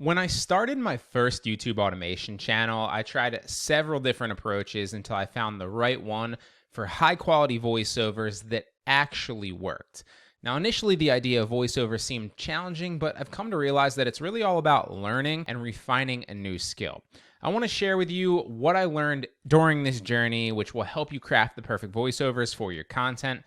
When I started my first YouTube automation channel, I tried several different approaches until I found the right one for high quality voiceovers that actually worked. Now, initially, the idea of voiceover seemed challenging, but I've come to realize that it's really all about learning and refining a new skill. I want to share with you what I learned during this journey, which will help you craft the perfect voiceovers for your content.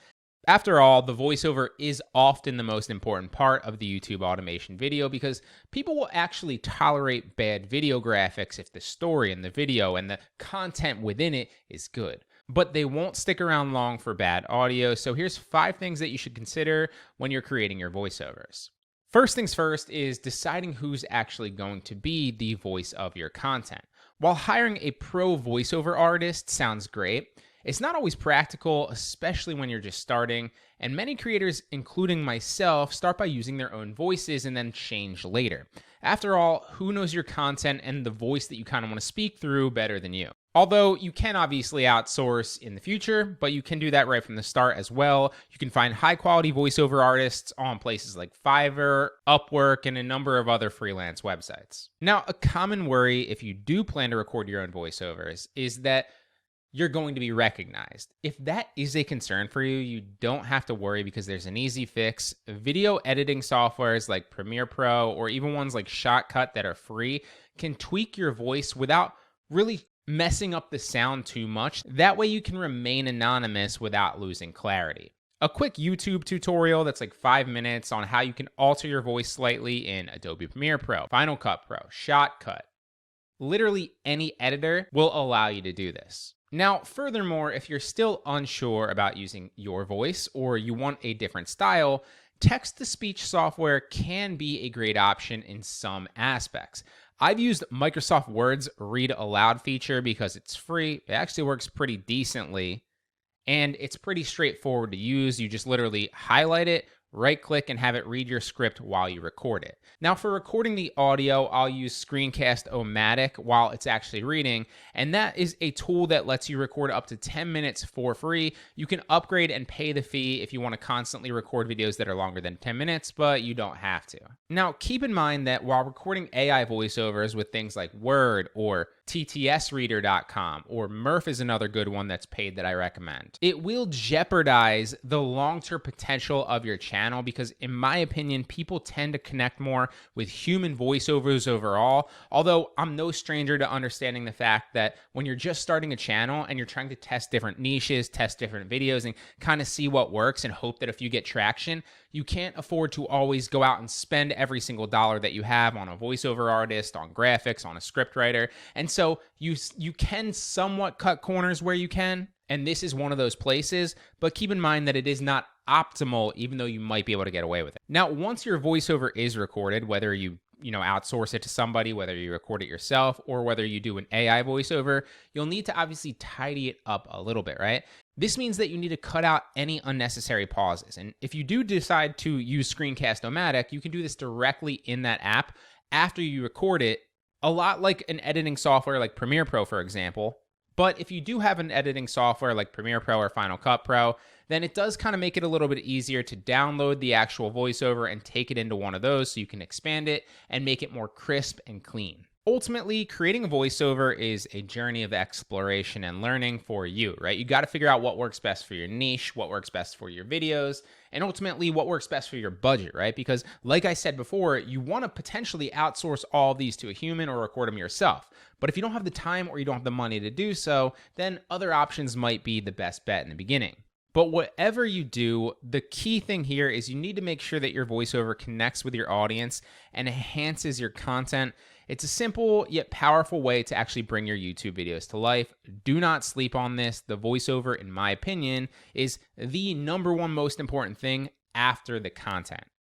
After all, the voiceover is often the most important part of the YouTube automation video because people will actually tolerate bad video graphics if the story in the video and the content within it is good. But they won't stick around long for bad audio, so here's 5 things that you should consider when you're creating your voiceovers. First things first is deciding who's actually going to be the voice of your content. While hiring a pro voiceover artist sounds great, it's not always practical, especially when you're just starting, and many creators, including myself, start by using their own voices and then change later. After all, who knows your content and the voice that you kind of want to speak through better than you? Although you can obviously outsource in the future, but you can do that right from the start as well. You can find high quality voiceover artists on places like Fiverr, Upwork, and a number of other freelance websites. Now, a common worry if you do plan to record your own voiceovers is that you're going to be recognized. If that is a concern for you, you don't have to worry because there's an easy fix. Video editing softwares like Premiere Pro or even ones like Shotcut that are free can tweak your voice without really messing up the sound too much. That way you can remain anonymous without losing clarity. A quick YouTube tutorial that's like 5 minutes on how you can alter your voice slightly in Adobe Premiere Pro, Final Cut Pro, Shotcut. Literally any editor will allow you to do this. Now, furthermore, if you're still unsure about using your voice or you want a different style, text-to-speech software can be a great option in some aspects. I've used Microsoft Word's Read Aloud feature because it's free. It actually works pretty decently, and it's pretty straightforward to use. You just literally highlight it, right-click, and have it read your script while you record it. Now, for recording the audio, I'll use Screencast-O-Matic while it's actually reading, and that is a tool that lets you record up to 10 minutes for free. You can upgrade and pay the fee if you want to constantly record videos that are longer than 10 minutes, but you don't have to. Now, keep in mind that while recording AI voiceovers with things like Word or ttsreader.com, or Murph is another good one that's paid that I recommend, it will jeopardize the long-term potential of your channel because, in my opinion, people tend to connect more with human voiceovers overall, although I'm no stranger to understanding the fact that when you're just starting a channel and you're trying to test different niches, test different videos, and kind of see what works and hope that if you get traction, you can't afford to always go out and spend every single dollar that you have on a voiceover artist, on graphics, on a scriptwriter. And so you can somewhat cut corners where you can, and this is one of those places, but keep in mind that it is not optimal, even though you might be able to get away with it. Now, once your voiceover is recorded, whether you outsource it to somebody, whether you record it yourself, or whether you do an AI voiceover, you'll need to obviously tidy it up a little bit, right? This means that you need to cut out any unnecessary pauses. And if you do decide to use Screencast-O-Matic, you can do this directly in that app after you record it, a lot like an editing software like Premiere Pro, for example. But if you do have an editing software like Premiere Pro or Final Cut Pro, then it does kind of make it a little bit easier to download the actual voiceover and take it into one of those so you can expand it and make it more crisp and clean. Ultimately, creating a voiceover is a journey of exploration and learning for you, right? You got to figure out what works best for your niche, what works best for your videos, and ultimately what works best for your budget, right? Because like I said before, you want to potentially outsource all of these to a human or record them yourself. But if you don't have the time or you don't have the money to do so, then other options might be the best bet in the beginning. But whatever you do, the key thing here is you need to make sure that your voiceover connects with your audience and enhances your content. It's a simple yet powerful way to actually bring your YouTube videos to life. Do not sleep on this. The voiceover, in my opinion, is the number one most important thing after the content.